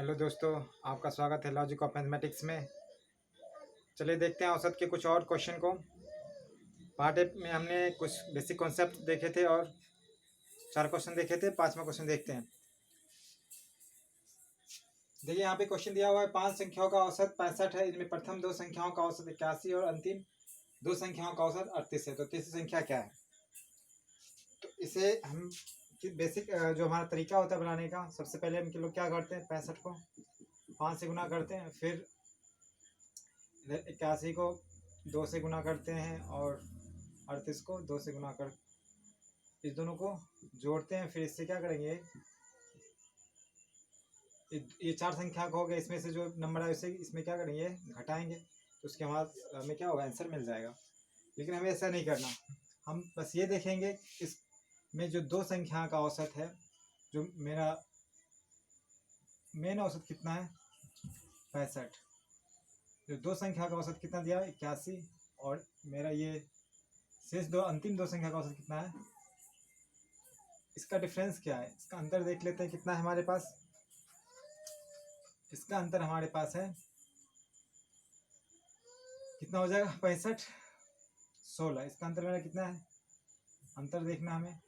Hello दोस्तों, आपका स्वागत है लॉजिक ऑफ मैथमेटिक्स में। चलिए देखते हैं औसत के कुछ और क्वेश्चन को। पार्ट ए में हमने कुछ बेसिक कॉन्सेप्ट देखे थे और 4 क्वेश्चन देखे थे। 5वां क्वेश्चन देखते हैं। देखिए यहाँ पे क्वेश्चन दिया हुआ है 5 संख्याओं का औसत 65 है। इनमें प्रथम 2 संख्याओं का औसत 81 और अंतिम 2 संख्याओं का औसत 38 है। तो तीसरी संख्या क्या है? तो इसे हम बेसिक जो हमारा तरीका होता है बनाने का, सबसे पहले हम लोग क्या करते हैं, 65 को 5 से गुना करते हैं, फिर 81 को 2 से गुना करते हैं और 38 को 2 से गुना कर इस दोनों को जोड़ते हैं। फिर इससे क्या करेंगे, ये 4 संख्या का हो गया, इसमें से जो नंबर है उसे इसमें क्या करेंगे, घटाएंगे, तो उसके बाद हमें क्या होगा, आंसर मिल जाएगा। लेकिन हमें ऐसा नहीं करना, हम बस ये देखेंगे इसमें जो 2 संख्या का औसत है, जो मेरा मेन औसत कितना है 65, जो 2 संख्या का औसत कितना दिया 81, और मेरा ये शेष अंतिम 2 संख्या का औसत कितना है, इसका डिफरेंस क्या है, इसका अंतर देख लेते हैं कितना है हमारे पास। इसका अंतर हमारे पास है कितना हो जाएगा 65 16। इसका अंतर मेरा कितना है, अंतर देखना हमें,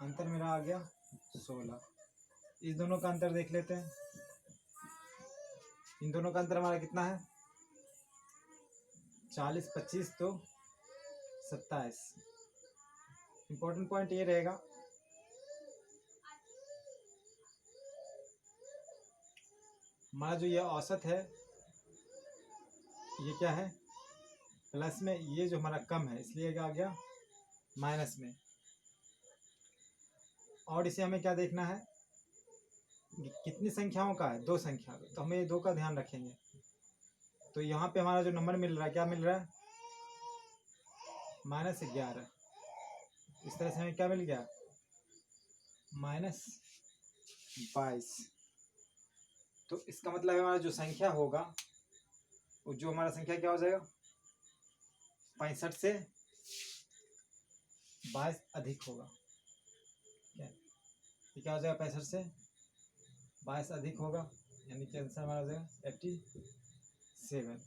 अंतर मेरा आ गया 16। इस दोनों का अंतर देख लेते हैं, इन दोनों का अंतर हमारा कितना है 40 25 तो 27। इंपॉर्टेंट पॉइंट ये रहेगा, हमारा जो ये औसत है ये क्या है प्लस में, ये जो हमारा कम है इसलिए क्या आ गया माइनस में। और इसे हमें क्या देखना है, कितनी संख्याओं का है, 2 संख्या का, तो हमें ये 2 का ध्यान रखेंगे। तो यहाँ पे हमारा जो नंबर मिल रहा है क्या मिल रहा है -11। इस तरह से हमें क्या मिल गया -22। तो इसका मतलब हमारा जो संख्या होगा, वो जो हमारा संख्या क्या हो जाएगा 65 से 22 अधिक होगा। क्या हो जाएगा 65 से 22 अधिक होगा, यानी कि आंसर हमारा हो जाएगा 87।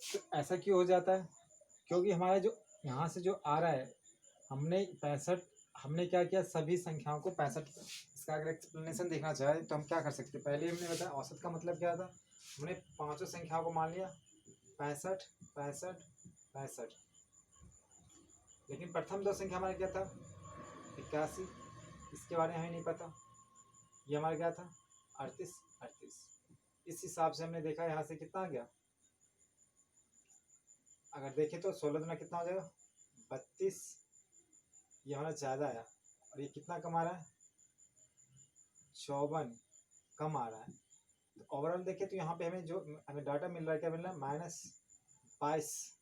तो ऐसा क्यों हो जाता है, क्योंकि हमारा जो यहाँ से जो आ रहा है, हमने 65, हमने क्या किया सभी संख्याओं को 65। इसका अगर एक्सप्लेनेशन देखना चाहे तो हम क्या कर सकते हैं, पहले हमने बताया औसत का मतलब क्या था, हमने 5 संख्याओं को मान लिया 65 65 65। लेकिन प्रथम 2 संख्या हमारा क्या था 81, इसके बारे में हमें नहीं पता, ये हमारा क्या था 38 38। इस हिसाब से हमने देखा यहाँ से कितना आ गया, अगर देखें तो 16 दुना कितना हो जाएगा 32। ये हमारा ज़्यादा आया, और ये कितना कम आ रहा है 54 कम आ रहा है। तो ओवरऑल देखें तो यहाँ पे हमें डाटा मिल रहा है, क्या मिल रहा है -22।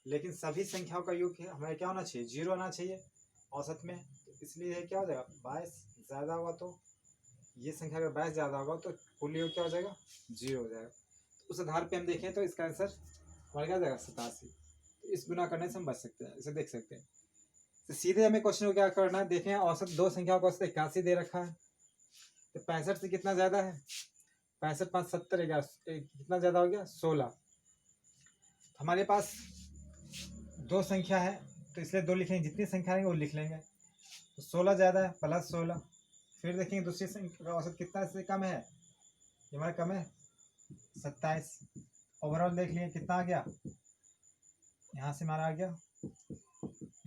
लेकिन सभी संख्याओं का योग हमें क्या होना चाहिए 0 आना चाहिए औसत में। तो इसलिए क्या हो जाएगा 22 ज़्यादा होगा, तो ये संख्या अगर 22 ज़्यादा होगा तो कुल योग क्या हो जाएगा 0 हो जाएगा। तो उस आधार पे हम देखें तो इसका आंसर हमारा क्या हो जाएगा 87। तो इस गुना करने से हम बच सकते हैं, इसे देख सकते हैं। तो सीधे हमें क्वेश्चन को क्या करना है, देखें औसत 2 संख्याओं का औसत 81 दे रखा है, तो 65 से कितना ज़्यादा है 65 5 70 कितना ज़्यादा हो गया 16। हमारे पास 2 संख्या है तो इसलिए 2 लिखेंगे, जितनी संख्या रहेंगे वो लिख लेंगे। तो 16 ज़्यादा है +16। फिर देखेंगे दूसरी संख्या का औसत कितना इससे कम है, ये हमारा कम है 27। ओवरऑल देख लिए कितना आ गया, यहाँ से हमारा आ गया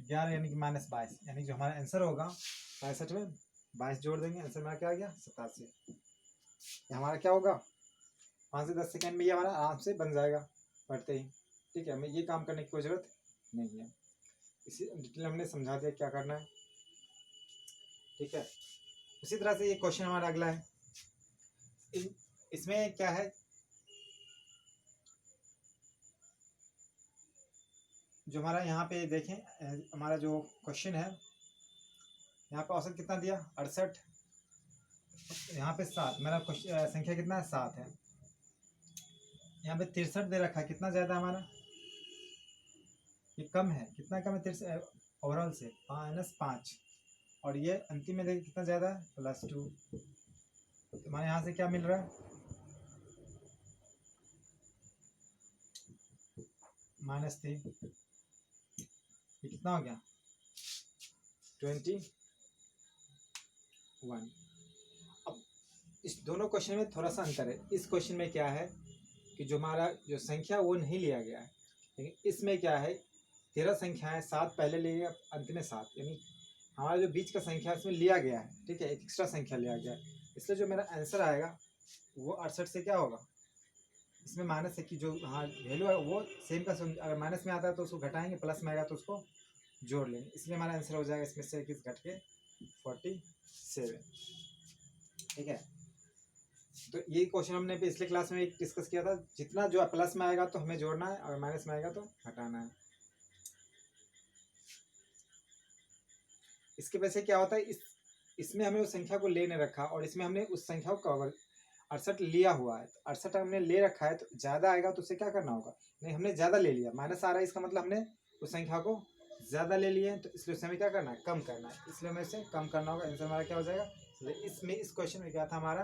11, यानी कि -22। यानी जो हमारा आंसर होगा 65 में 22 जोड़ देंगे, आंसर हमारा क्या आ गया 87। हमारा क्या होगा 5 से 10 सेकेंड में ये हमारा आराम से बन जाएगा पढ़ते ही। ठीक है, हमें ये काम करने की कोई ज़रूरत नहीं है, इसी डिटेल हमने समझा दिया क्या करना है। ठीक है, उसी तरह से ये क्वेश्चन हमारा अगला है, इसमें क्या है, जो हमारा यहाँ पे देखें, हमारा जो क्वेश्चन है यहाँ पे औसत कितना दिया 68, यहाँ पे 7, मेरा संख्या कितना है 7 है, यहाँ पे 63 दे रखा है, कितना ज़्यादा हमारा ये कम है, कितना कम है तेरे से ओवरऑल से, -5, और ये अंतिम में देखिए कितना ज़्यादा है, +2। तो हमारे यहाँ से क्या मिल रहा है, -3। ये कितना हो गया, 21। अब इस दोनों क्वेश्चन में थोड़ा सा अंतर है। इस क्वेश्चन में क्या है कि जो हमारा जो संख्या वो नहीं लिया गया है, लेकिन इसमें क्या है 13 संख्या है, 7 पहले ले लिया, अंत में 7, यानी हमारा जो बीच का संख्या इसमें लिया गया है, ठीक है, एक एक्स्ट्रा संख्या लिया गया है। इसलिए जो मेरा आंसर आएगा वो 68 से क्या होगा, इसमें माइनस है कि जो हाँ वैल्यू है वो सेम का सेम, अगर माइनस में आता है तो उसको घटाएंगे, प्लस में आएगा तो उसको जोड़ लेंगे, इसलिए हमारा आंसर हो जाएगा इसमें से 21 घट के 47। ठीक है, तो ये क्वेश्चन हमने पिछले क्लास में डिस्कस किया था, जितना जो प्लस में आएगा तो हमें जोड़ना है, और माइनस में आएगा तो घटाना है। इसके वजह से क्या होता है, इसमें हमने उस संख्या को ले नहीं रखा, और इसमें हमने उस संख्या को कवर 68 लिया हुआ है, 68 हमने ले रखा है, तो ज़्यादा आएगा तो उसे क्या करना होगा, नहीं हमने ज़्यादा ले लिया, माइनस आ रहा है, इसका मतलब हमने उस संख्या को ज़्यादा ले लिए, तो इसलिए उसे हमें क्या करना है, कम करना है, इसलिए हमें इसे कम करना होगा। आंसर हमारा क्या हो जाएगा, इसमें इस क्वेश्चन में क्या था हमारा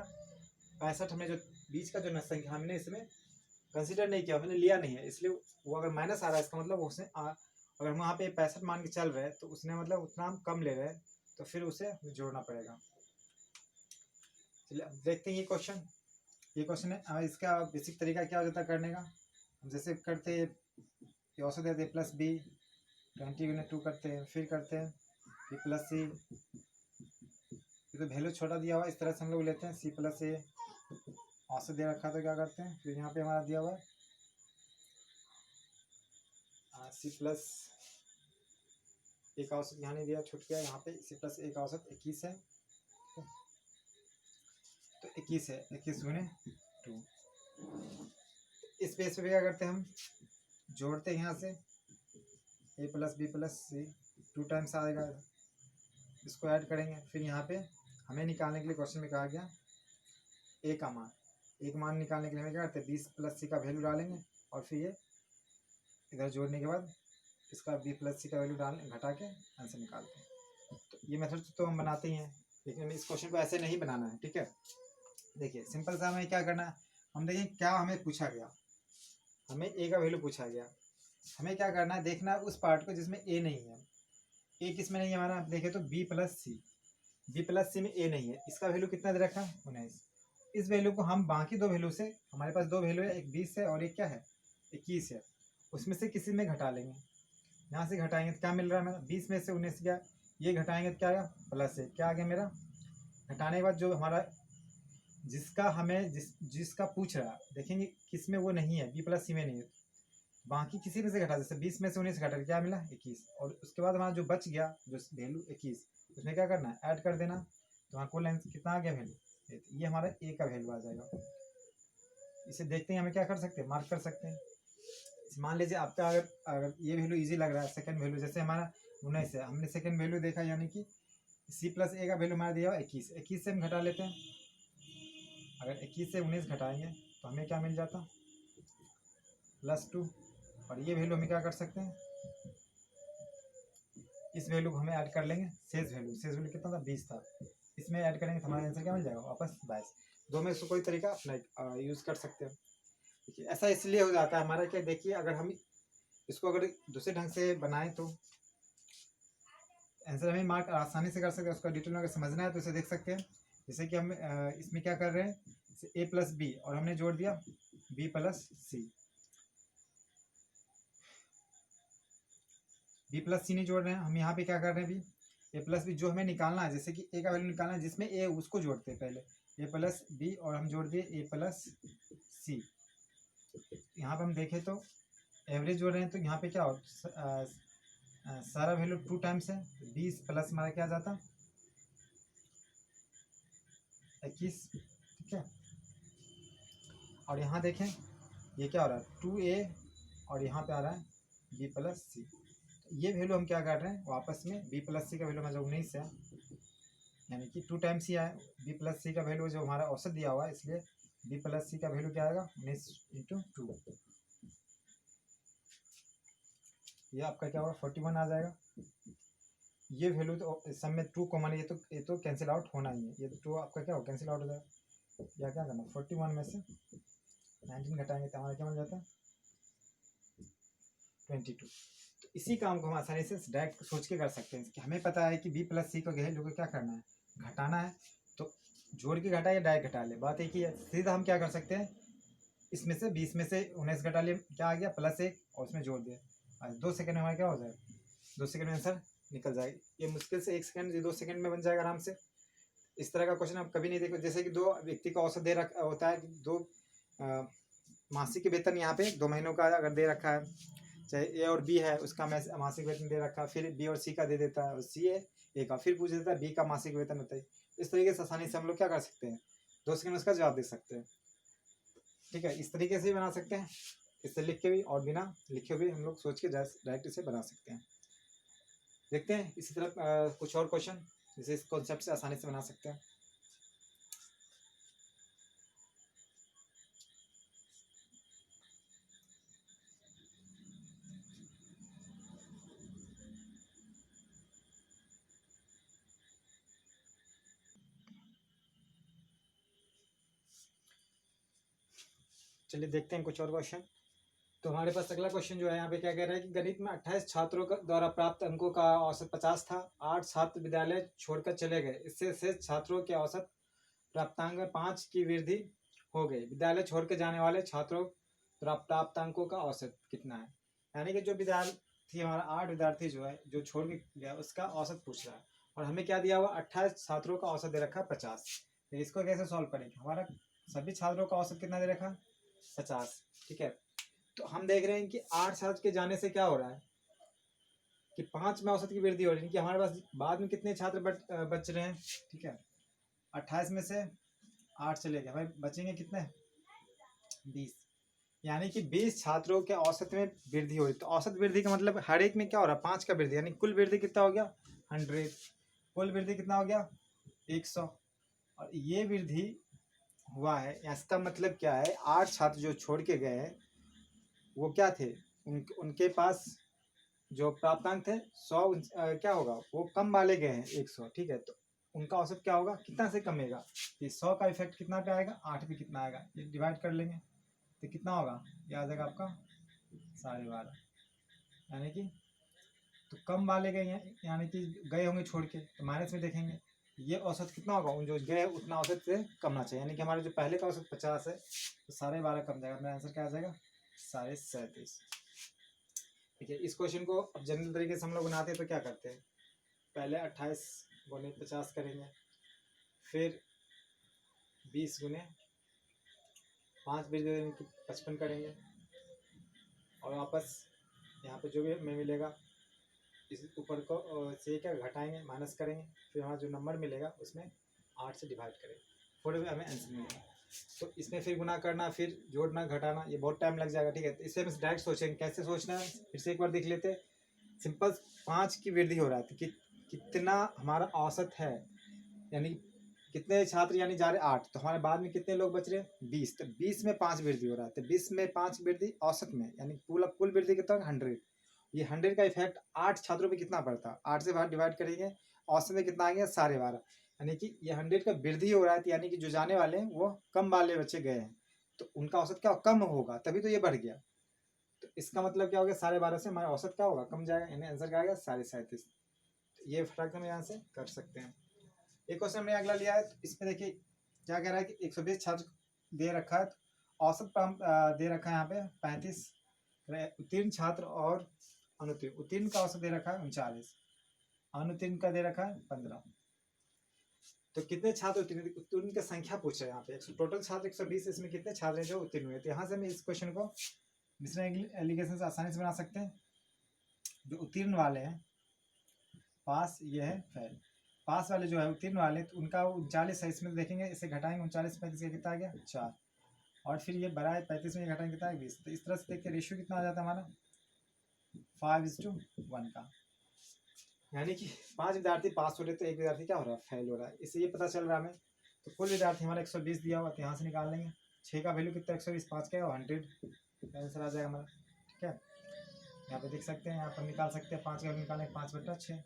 65, हमने जो बीच का जो संख्या हमने इसमें कंसिडर नहीं किया, हमने लिया नहीं है, इसलिए वो अगर माइनस आ रहा है इसका मतलब उसने अगर हम वहाँ पे 65 मान के चल रहे हैं तो उसने मतलब उतना हम कम ले रहे हैं, तो फिर उसे जोड़ना पड़ेगा। चलिए देखते हैं ये क्वेश्चन है। इसका बेसिक तरीका क्या हो जाता है करने का, हम जैसे करते ये औसत देते हैं +b 20 × 2 करते हैं, फिर करते हैं b + c, ये तो वैल्यू छोटा दिया हुआ है, इस तरह से हम लोग लेते हैं c + a, औसत दे रखा तो क्या करते हैं, फिर यहाँ पे हमारा दिया हुआ है c + एक औसत, यहाँ नहीं दिया, छूट गया, यहाँ पे c + एक औसत 21 है, तो 21 है, 21 × 2। इस बेस पे क्या करते हैं, हम जोड़ते हैं यहाँ से a + b + c 2 टाइम्स आएगा, इसको ऐड करेंगे, फिर यहाँ पे हमें निकालने के लिए क्वेश्चन में कहा गया a का मान, एक मान निकालने के लिए हमें क्या करते हैं 20 + c का वैल्यू डालेंगे, और फिर ये इधर जोड़ने के बाद इसका b + c का वैल्यू घटा के आंसर निकालते हैं। तो ये मेथड तो हम बनाते ही हैं, लेकिन इस क्वेश्चन को ऐसे नहीं बनाना है, ठीक है। देखिए सिंपल सा हमें क्या करना है, हम देखें क्या हमें पूछा गया, हमें a का वैल्यू पूछा गया, हमें क्या करना है, देखना है उस पार्ट को जिसमें a नहीं है। a किसमें नहीं है हमारा, आप देखें तो b + c में a नहीं है, इसका वैल्यू कितना दे रखा है 19। इस वैल्यू को हम बाकी दो वैल्यू से, हमारे पास दो वैल्यू है, एक 20 है और एक क्या है 21 है, उसमें से किसी में घटा लेंगे, यहाँ से घटाएंगे तो क्या मिल रहा है मेरा, 20 में से 19 गया, ये घटाएंगे तो क्या आएगा +1, क्या आ गया मेरा, घटाने के बाद जो हमारा जिसका हमें जिसका पूछ रहा देखेंगे किस में वो नहीं है, b + c में नहीं है, बाकी किसी में से घटा, जैसे 20 में से 19 घटा क्या मिला 21, और उसके बाद हमारा जो बच गया जो वैल्यू 21, उसमें क्या करना है ऐड कर देना, तो हमारा कुल आंसर कितना आ गया वैल्यू, ये हमारा a का वैल्यू आ जाएगा। इसे देखते हैं हमें क्या कर सकते हैं, मार्क कर सकते हैं। मान लीजिए आपका अगर ये वैल्यू इजी लग रहा है, सेकंड वैल्यू जैसे हमारा 19 है, हमने सेकंड वैल्यू देखा, यानी कि c + a का वैल्यू हमारा दिया हुआ 21, 21 से हम घटा लेते हैं, अगर 21 से 19 घटाएंगे तो हमें क्या मिल जाता +2, और ये वैल्यू हमें क्या कर सकते हैं, इस वैल्यू को हमें ऐड कर लेंगे, शेष वैल्यू कितना था 20 था, इसमें ऐड करेंगे तो हमारा आंसर क्या मिल जाएगा वापस 22। दो में से कोई तरीका अपना यूज़ कर सकते हैं। देखिए ऐसा इसलिए हो जाता है हमारा, क्या देखिए अगर हम इसको अगर दूसरे ढंग से बनाएं तो आंसर हमें मार्क आसानी से कर सकते हैं, उसका डिटेल में अगर समझना है तो इसे देख सकते हैं। जैसे कि हम इसमें क्या कर रहे हैं, a + b और हमने जोड़ दिया b + c, b + c नहीं जोड़ रहे हैं, हम यहाँ पे क्या कर रहे हैं a + b जो हमें निकालना है, जैसे कि a का वैल्यू निकालना है जिसमें a उसको जोड़ते हैं पहले, a + b और हम जोड़ दिए a + c। यहाँ पे हम देखें तो एवरेज जोड़ रहे हैं, तो यहाँ पे क्या हो सारा वैल्यू 2 टाइम्स है, 20 प्लस हमारा क्या जाता 21, ठीक है। और यहाँ देखें ये क्या हो रहा है 2a और यहाँ पे आ रहा है b + c, ये वैल्यू हम क्या कर रहे हैं वापस में b + c का वैल्यू हमारा 19 है, यानी कि 2 टाइम्स ही आए, b + c का वैल्यू जो हमारा औसत दिया हुआ है, इसलिए b + c का वैल्यू क्या आएगा 19 × 2। ये आपका क्या होगा 41 आ जाएगा। ये वैल्यू तो सब में 2 कॉमन है, ये तो कैंसिल आउट होना ही है, ये तो 2 आपका क्या होगा कैंसिल आउट हो जाएगा। या क्या करना 41 में से 19 घटाएंगे तो हमारा क्या बन जाता है 22। तो इसी काम को हम आसानी से डायरेक्ट सोच के कर सकते हैं कि हमें पता है कि b प्लस सी को वैल्यू को क्या करना है घटाना है, तो जोड़ के घटा या डायरेक्ट घटा ले, बात एक ही है। सीधा हम क्या कर सकते हैं इसमें से 20 में से 19 घटा लिए, क्या आ गया +1 और उसमें जोड़ दिया, 2 सेकंड में हमारा क्या हो जाएगा 2 सेकंड में आंसर निकल जाएगा। ये मुश्किल से 1 सेकंड 2 सेकंड में बन जाएगा आराम से। इस तरह का क्वेश्चन आप कभी नहीं देखो, जैसे कि 2 व्यक्ति का औसत दे रखा होता है, 2 मासिक वेतन यहाँ पे 2 महीनों का अगर दे रखा है, चाहे ए और बी है उसका मासिक वेतन दे रखा है, फिर बी और सी का दे देता है, और सी है ए का, फिर पूछ देता है बी का मासिक वेतन होता है। इस तरीके से आसानी से हम लोग क्या कर सकते हैं 2 सेकंड उसका जवाब दे सकते हैं। ठीक है, इस तरीके से भी बना सकते हैं, इससे लिख के भी और बिना लिखे भी हम लोग सोच के डायरेक्ट इसे बना सकते हैं। देखते हैं इसी तरह कुछ और क्वेश्चन जिसे इस कॉन्सेप्ट से आसानी से बना सकते हैं। चलिए देखते हैं कुछ और क्वेश्चन। तो हमारे पास अगला क्वेश्चन जो है यहाँ पे क्या कह रहा है कि गणित में 28 छात्रों का द्वारा प्राप्त अंकों का औसत 50 था, 8 छात्र विद्यालय छोड़कर चले गए, इससे शेष छात्रों के औसत प्राप्तांक में 5 की वृद्धि हो गई, विद्यालय छोड़कर जाने वाले छात्रों प्राप्तांकों का औसत कितना है। यानी कि जो विद्यार्थी हमारा 8 विद्यार्थी जो है जो छोड़ के गया उसका औसत पूछ रहा है, और हमें क्या दिया हुआ 28 छात्रों का औसत दे रखा है 50। तो इसको कैसे सॉल्व करेंगे, हमारा सभी छात्रों का औसत कितना दे रखा है 50। ठीक है, तो हम देख रहे हैं कि 8 छात्र के जाने से क्या हो रहा है कि 5 में औसत की वृद्धि हो रही है, कि हमारे पास बाद में कितने छात्र बच रहे हैं। ठीक है, 28 में से 8 चले गए, भाई बचेंगे कितने 20, यानी कि 20 छात्रों के औसत में वृद्धि हो रही। तो औसत वृद्धि का मतलब हर एक में क्या हो रहा है 5 का वृद्धि, यानी कुल वृद्धि कितना हो गया 100, कुल वृद्धि कितना हो गया 100, और ये वृद्धि हुआ है। इसका मतलब क्या है 8 छात्र जो छोड़ के गए हैं वो क्या थे उनके पास जो प्राप्तांक थे 100 क्या होगा वो कम वाले गए हैं 100। ठीक है, तो उनका औसत क्या होगा कितना से कमेगा, ये 100 का इफेक्ट कितना पे आएगा 8 पे कितना आएगा, ये डिवाइड कर लेंगे तो कितना होगा, ये आ जाएगा आपका 12.5, यानी कि तो कम वाले गए हैं यानी कि गए होंगे छोड़ के, तो माइनस में देखेंगे ये औसत कितना होगा उन जो गए उतना औसत से कमना चाहिए, यानी कि हमारे जो पहले का औसत 50 है तो 12.5 कम जाएगा, मेरा आंसर क्या आ जाएगा 37.5। ठीक है, इस क्वेश्चन को अब जनरल तरीके से हम लोग बनाते हैं तो क्या करते हैं पहले 28 गुने 50 करेंगे, फिर 20 गुने 5 बीस 55 करेंगे, और वापस यहाँ पे जो भी हमें मिलेगा इस ऊपर को से क्या घटाएंगे माइनस करेंगे, फिर हमारा जो नंबर मिलेगा उसमें 8 से डिवाइड करेंगे, फिर हमें आंसर मिलेगा। तो इसमें फिर गुना करना फिर जोड़ना घटाना ये बहुत टाइम लग जाएगा। ठीक है, तो इससे हम डायरेक्ट सोचेंगे कैसे सोचना है, फिर से एक बार देख लेते हैं। सिंपल 5 की वृद्धि हो रहा है तो कितना हमारा औसत है, यानी कितने छात्र यानी जा रहे 8, तो हमारे बाद में कितने लोग बच रहे 20, तो 20 में 5 वृद्धि हो रहा है, तो 20 में 5 वृद्धि औसत में, यानी कुल वृद्धि कितना 100, ये 100 का इफेक्ट 8 छात्रों पे कितना पड़ता है 8 से बाहर डिवाइड करेंगे, औसत में कितना आ गया 12.5, यानी कि ये 100 का वृद्धि हो रहा है, यानी कि जो जाने वाले हैं वो कम वाले बच्चे गए हैं तो उनका औसत क्या कम होगा, तभी तो ये बढ़ गया। तो इसका मतलब क्या हो गया 12.5 से हमारा औसत क्या होगा कम जाएगा, यानी आंसर क्या आ गया 37.5। ये फटाक हम यहाँ से कर सकते हैं। एक क्वेश्चन हमने अगला लिया है, तो इसमें देखिए क्या कह रहा है कि 120 छात्र दे रखा है, औसत दे रखा है यहाँ पे 35, उत्तीर्ण छात्र और अनुत्तीर्ण, उत्तीर्ण का औसत दे रखा है 39, अनुत्तीर्ण का दे रखा है 15। तो कितने छात्र उत्तीर्ण की संख्या पूछ रहे हैं यहाँ पे, टोटल छात्र 120, इसमें कितने छात्र हैं जो उत्तीर्ण हुए। तो यहाँ से हम इस क्वेश्चन को मिश्रण एलिगेशन से आसानी से बना सकते हैं। जो उत्तीर्ण वाले हैं पास, ये है फेल, पास वाले जो है उत्तीर्ण वाले तो उनका 39 है, इसमें देखेंगे इसे घटाएंगे 39 35 का कितना आ गया 4, और फिर ये बड़ा है 35 में घटाएंगे कितना है 20, तो इस तरह से देखिए रेशियो कितना आ जाता है हमारा 5:1 का, यानी कि 5 विद्यार्थी पास हो रहे तो एक विद्यार्थी क्या हो रहा है फेल हो रहा है, इससे ये पता चल रहा है हमें। तो कुल विद्यार्थी हमारा 120 दिया हुआ तो यहाँ से निकाल लेंगे, 6 का वैल्यू कितना 120, 5 का 100, आंसर आ जाएगा हमारा। ठीक है, यहाँ पे देख सकते हैं, यहाँ पर निकाल सकते हैं 5 का निकालें 5/6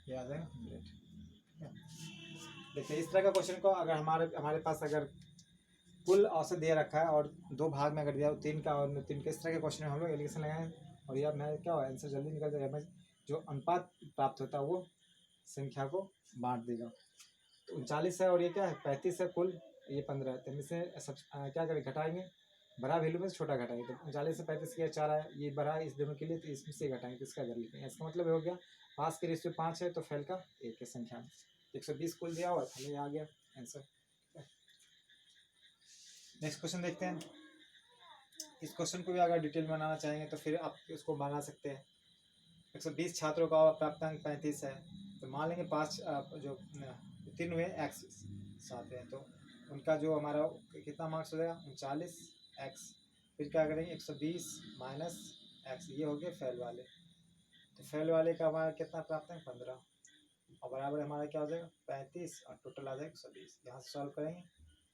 ये आ जाएगा 100। देखिए इस तरह का क्वेश्चन को अगर हमारे पास अगर कुल औसत दे रखा है और 2 भाग में अगर दिया 3 का और 3 का, इस तरह के क्वेश्चन में हम लोग एलिगेशन लगाएं और यह मैं क्या हुआ आंसर जल्दी निकल जाएगा। जो अनुपात प्राप्त होता है वो संख्या को बांट देगा। तो 39 है और ये क्या है 35 है, कुल ये 15 है। तो इनसे सब क्या करें घटाएंगे, बड़ा वैल्यू में से छोटा घटाएंगे। तो 39 से 35 किया 4 है, ये बड़ा है इस दोनों के लिए, तो इसमें से घटाएंगे तो इसका कर लेते हैं। इसका मतलब हो गया पास के रेशियो 5 है तो फेल का 1 है संख्या में। 120 कुल दिया हुआ हमें आ गया आंसर। नेक्स्ट क्वेश्चन देखते हैं। इस क्वेश्चन को भी अगर डिटेल बनाना चाहेंगे तो फिर आप उसको बना सकते हैं। 120 छात्रों का प्राप्तांक 35 है, तो मान लेंगे 5 जो 3 हुए x साथ हैं, तो उनका जो हमारा कितना मार्क्स हो जाएगा 39 x। फिर क्या करेंगे 120 माइनस x, ये हो गए फेल वाले। तो फेल वाले का हमारा कितना प्राप्तांक 15 और बराबर हमारा क्या हो जाएगा 35 और टोटल आ जाएगा 120। यहाँ से सॉल्व करेंगे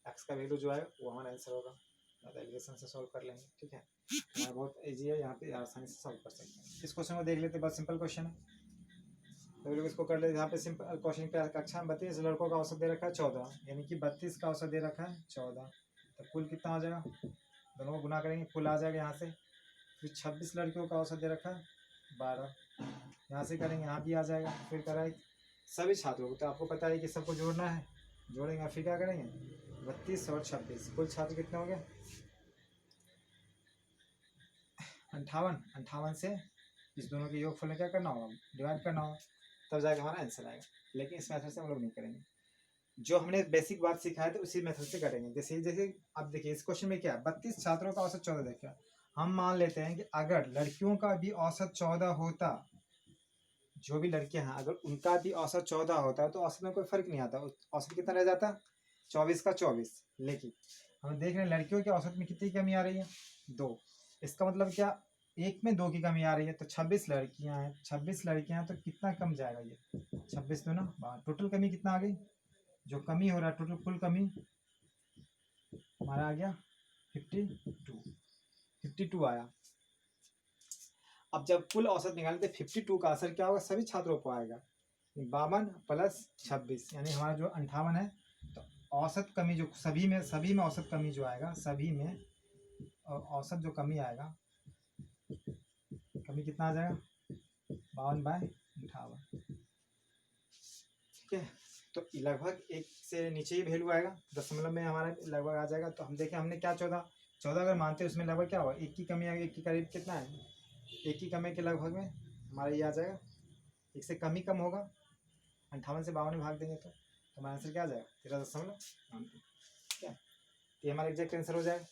x का वैल्यू जो है वो हमारा आंसर होगा। एलिगेशन से सॉल्व कर लेंगे, ठीक है। हमारा बहुत इजी है, यहाँ पे आसानी से सॉल्व कर सकते हैं। इस क्वेश्चन को देख लेते हैं, बहुत सिंपल क्वेश्चन है तो लोग इसको कर लेते हैं। यहाँ पे सिंपल क्वेश्चन क्या है, कक्षा में 32 लड़कों का औसत दे रखा है 14, यानी कि 32 का औसत दे रखा है 14, तो कुल कितना हो जाएगा, दोनों को गुना करेंगे कुल आ जाएगा यहाँ से। फिर 26 लड़कियों का औसत दे रखा है 12, यहाँ से करेंगे यहाँ भी आ जाएगा। फिर कराए सभी छात्रों को, तो आपको पता है कि सबको जोड़ना है, जोड़ेंगे फिर क्या करेंगे 32 और 26, कुल छात्र कितने हो गए 58 से इस दोनों के योगफल क्या करना होगा डिवाइड करना होगा, तब जाकर हमारा आंसर आएगा। लेकिन इस मेथड से हम लोग नहीं करेंगे, जो हमने बेसिक बात सीखा है तो उसी मेथड से करेंगे। जैसे जैसे अब देखिए इस क्वेश्चन में क्या है 32 छात्रों का औसत 14 देखिए, हम मान लेते हैं कि अगर लड़कियों का भी औसत 14 होता, जो भी लड़कियां हैं अगर उनका भी औसत 14 होता तो औसत में कोई फर्क नहीं आता, औसत कितना रह जाता 24 का 24। लेकिन हम देख रहे हैं लड़कियों के औसत में कितनी कमी आ रही है 2, इसका मतलब क्या एक में 2 की कमी आ रही है। तो 26 लड़कियां हैं, 26 लड़कियां हैं तो कितना कम जाएगा ये 26 तो ना, टोटल कमी कितना आ गई, जो कमी हो रहा है टोटल कुल कमी हमारा आ गया 52 आया। अब जब कुल औसत निकालते 52 का असर क्या होगा सभी छात्रों को आएगा, 52 प्लस 26 यानी हमारा जो 58 है। तो औसत कमी जो सभी में औसत कमी जो आएगा, सभी में औसत जो कमी आएगा, कमी कितना आ जाएगा 52/58, ठीक है। तो लगभग 1 से नीचे ही वैल्यू आएगा, दशमलव में हमारा लगभग आ जाएगा। तो हम देखें हमने क्या 14 अगर मानते हैं उसमें लगभग क्या होगा 1 की कमी आएगी, 1 के करीब कितना है 1 की कमी के लगभग में हमारा ये आ जाएगा, 1 से कम ही कम होगा। 58 से 52 में भाग देंगे तो हमारा आंसर क्या आ जाएगा 13.92, ठीक है। ये हमारा एग्जैक्ट आंसर हो जाएगा।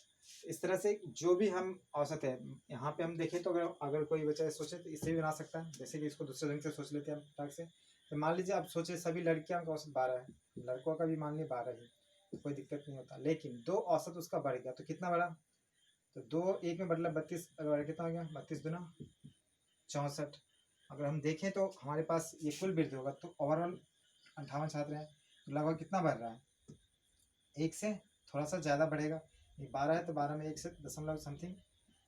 इस तरह से जो भी हम औसत है यहाँ पे हम देखें तो अगर कोई बच्चा सोचे तो इससे भी बना सकता है, जैसे कि इसको दूसरे ढंग से सोच लेते हैं हम टाक से। तो मान लीजिए आप सोचे सभी लड़कियों का औसत 12 है, लड़कों का भी मान लीजिए 12 ही, तो कोई दिक्कत नहीं होता। लेकिन 2 औसत उसका बढ़ गया तो कितना बढ़ा, तो 2 1 में बदला 32, अगर कितना हो गया 32 दूना 64। अगर हम देखें तो हमारे पास ये कुल वृद्धि होगा तो ओवरऑल 58 छात्र हैं, तो लगभग कितना बढ़ रहा है 1 से थोड़ा सा ज़्यादा बढ़ेगा। ये 12 है तो 12 में 1 से दशमलव समथिंग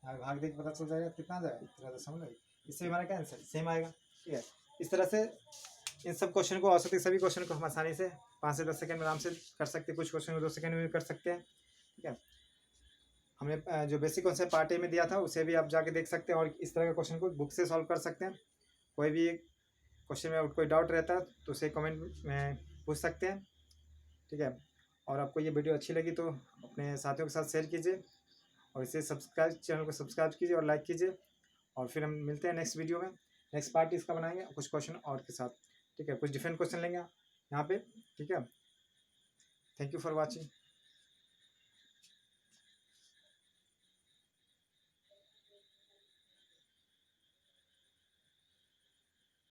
भाग दे के पता चल जाएगा कितना आ जाएगा 13.1, इससे हमारा क्या आंसर सेम आएगा, ठीक है। इस तरह से इन सब क्वेश्चन को औसत सभी क्वेश्चन को हम आसानी से 5 से 10 सेकंड में आराम से कर सकते हैं, कुछ क्वेश्चन को 2 सेकंड में भी कर सकते हैं, ठीक है। हमने जो बेसिक कॉन्सेप्ट पार्ट ए में दिया था उसे भी आप जाके देख सकते हैं और इस तरह के क्वेश्चन को बुक से सॉल्व कर सकते हैं। कोई भी क्वेश्चन में कोई डाउट रहता है तो उसे कमेंट में पूछ सकते हैं, ठीक है। और आपको ये वीडियो अच्छी लगी तो अपने साथियों के साथ शेयर कीजिए और इसे चैनल को सब्सक्राइब कीजिए और लाइक कीजिए। और फिर हम मिलते हैं नेक्स्ट वीडियो में, नेक्स्ट पार्ट इसका बनाएंगे कुछ क्वेश्चन और के साथ, ठीक है। कुछ डिफरेंट क्वेश्चन लेंगे यहाँ पे, ठीक है। Thank you for watching.